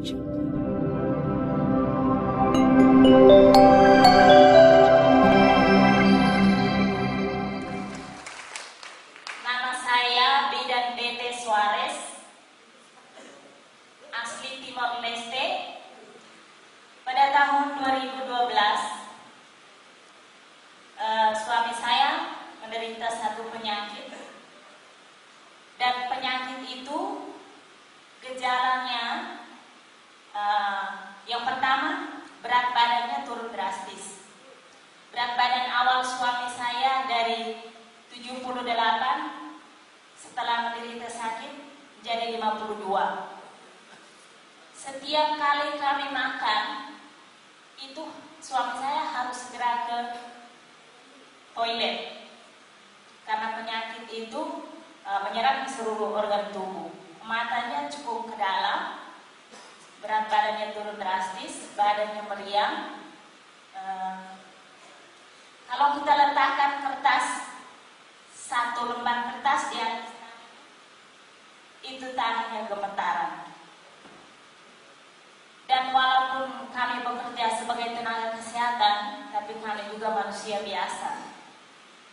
Village. Nama saya Bidan Tete Suarez, asli Timor Leste. Pada tahun 2012, suami saya menderita satu penyakit, dan penyakit itu gejalanya yang pertama, berat badannya turun drastis. Berat badan awal suami saya dari 78, setelah menderita sakit menjadi 52. Setiap kali kami makan, itu suami saya harus segera ke toilet karena penyakit itu menyerang di seluruh organ tubuh. Matanya cukup ke dalam, berat badannya turun drastis, badannya meriang. Kalau kita letakkan kertas, satu lembar kertas di atas itu tangannya gemetaran. Dan walaupun kami bekerja sebagai tenaga kesehatan, tapi kami juga manusia biasa.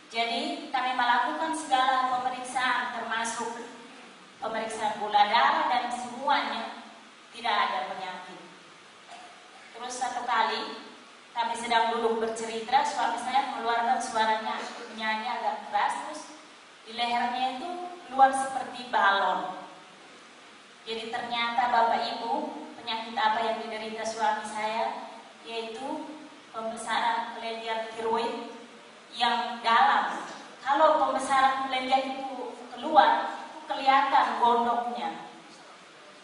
Jadi kami melakukan segala pemeriksaan, termasuk pemeriksaan gula darah, dan semuanya tidak ada penyakit. Terus satu kali kami sedang duduk bercerita, suami saya mengeluarkan suaranya menyanyi agak keras, terus di lehernya itu keluar seperti balon. Jadi ternyata Bapak Ibu, penyakit apa yang diderita suami saya, yaitu pembesaran kelenjar tiroid yang dalam. Kalau pembesaran kelenjar itu keluar, itu kelihatan gondoknya.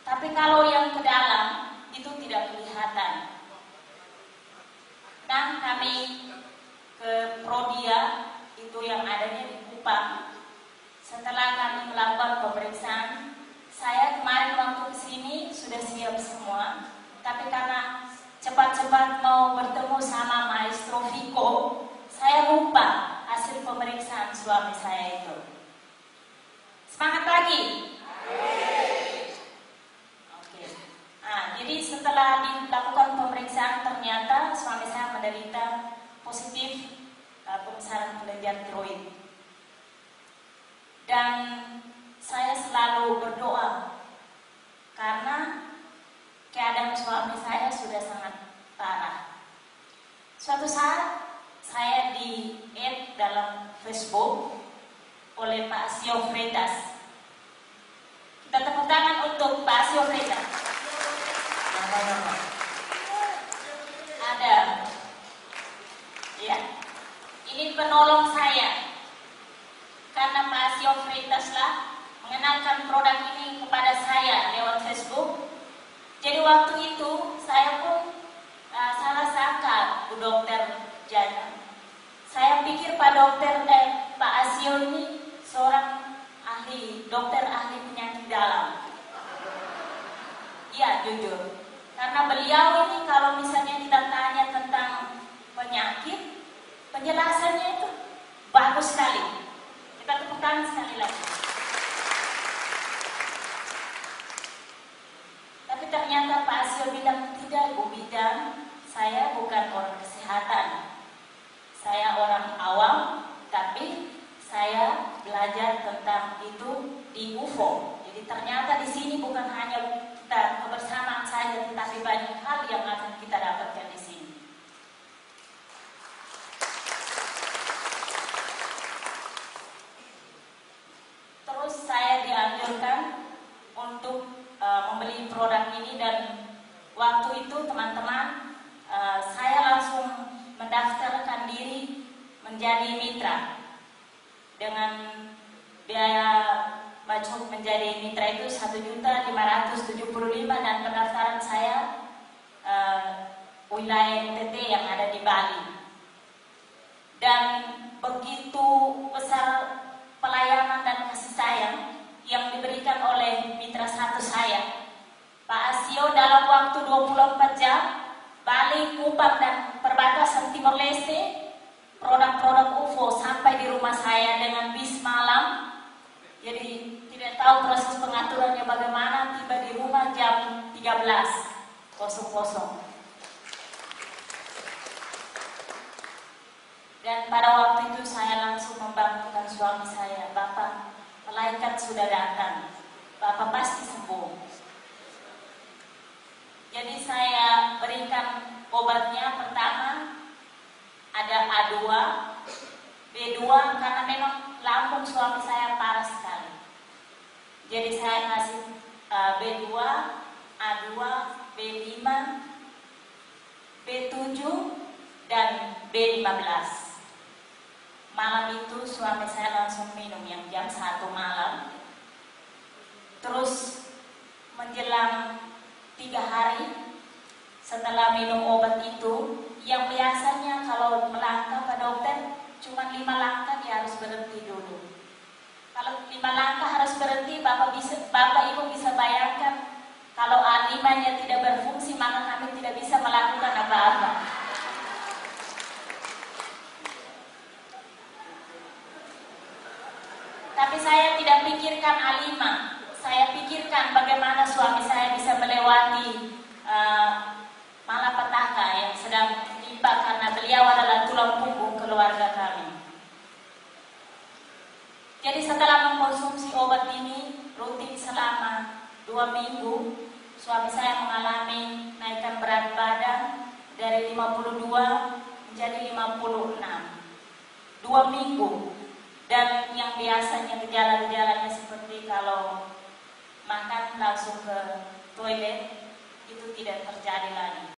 Tapi kalau yang ke dalam, itu tidak kelihatan. Dan kami ke Prodia, itu yang adanya di Kupang. Setelah kami melakukan pemeriksaan, saya kemarin waktu kesini sudah siap semua. Tapi karena cepat-cepat mau bertemu sama Maestro Vico, saya lupa hasil pemeriksaan suami saya itu. Semangat pagi. Oke. Nah, jadi setelah dilakukan pemeriksaan, ternyata suami saya menderita positif pembesaran kelenjar tiroid. Dan saya selalu berdoa karena keadaan suami saya sudah sangat parah. Suatu saat saya di-add dalam Facebook oleh Pak Asio Freitas. Kita tepuk tangan untuk Pak Asio Freitas. Ada. Ya. Ini penolong saya. Karena Pak Asio Freitas lah mengenalkan produk ini kepada saya lewat Facebook. Jadi waktu itu saya pun salah sangka Bu Dokter Jana. Saya pikir Pak Asio ini seorang dokter ahli penyakit dalam. Ya, jujur. Karena beliau ini kalau misalnya kita tanya tentang penyakit, penjelasannya itu bagus sekali. Kita tepuk tangan sekali lagi. Tapi ternyata Pak Asio bilang, tidak Bu Bidan, saya bukan orang kesehatan. Saya orang awam, tapi saya belajar tentang itu di UFO. Jadi ternyata di sini bukan hanya kita kebersamaan saja, tetapi banyak hal yang akan kita dapatkan di sini. Terus saya dianjurkan untuk membeli produk ini, dan waktu itu teman-teman saya langsung mendaftarkan diri menjadi mitra dengan biaya masuk menjadi mitra itu 1.575.000, dan pendaftaran saya wilayah NTT yang ada di Bali. Dan begitu besar pelayanan dan kasih sayang yang diberikan oleh mitra satu saya, Pak Asio, dalam waktu 24 jam, Bali, Kupang, dan perbatasan Timor Leste, produk-produk UFO sampai di rumah saya dengan bis malam. Jadi tidak tahu proses pengaturannya bagaimana, tiba di rumah jam 13. kosong-kosong. Dan pada waktu itu saya langsung membangunkan suami saya, "Bapak, malaikat sudah datang, Bapak pasti sembuh." Jadi saya berikan obatnya. Pertama ada A2, B2 karena memang lambung suami saya parah sekali. Jadi saya kasih B2, A2, B5, B7 dan B15. Malam itu suami saya langsung minum yang jam 1 malam. Terus menjelang 3 hari setelah minum obat itu, yang biasanya kalau melangkah Pak Dokter cuma 5 langkah dia harus berhenti dulu. Kalau 5 langkah harus berhenti, Bapak Ibu bisa bayangkan kalau A5-nya tidak berfungsi maka kami tidak bisa melakukan apa-apa. Tapi saya tidak pikirkan A5, saya pikirkan bagaimana suami saya bisa melewati malapetaka yang sedang menimpa karena beliau adalah tulang punggung keluarga kami. Jadi setelah mengkonsumsi obat ini rutin selama 2 minggu, suami saya mengalami naikkan berat badan dari 52 menjadi 56. 2 minggu. Dan yang biasanya gejala-gejalanya seperti kalau makan langsung ke toilet, itu tidak terjadi lagi.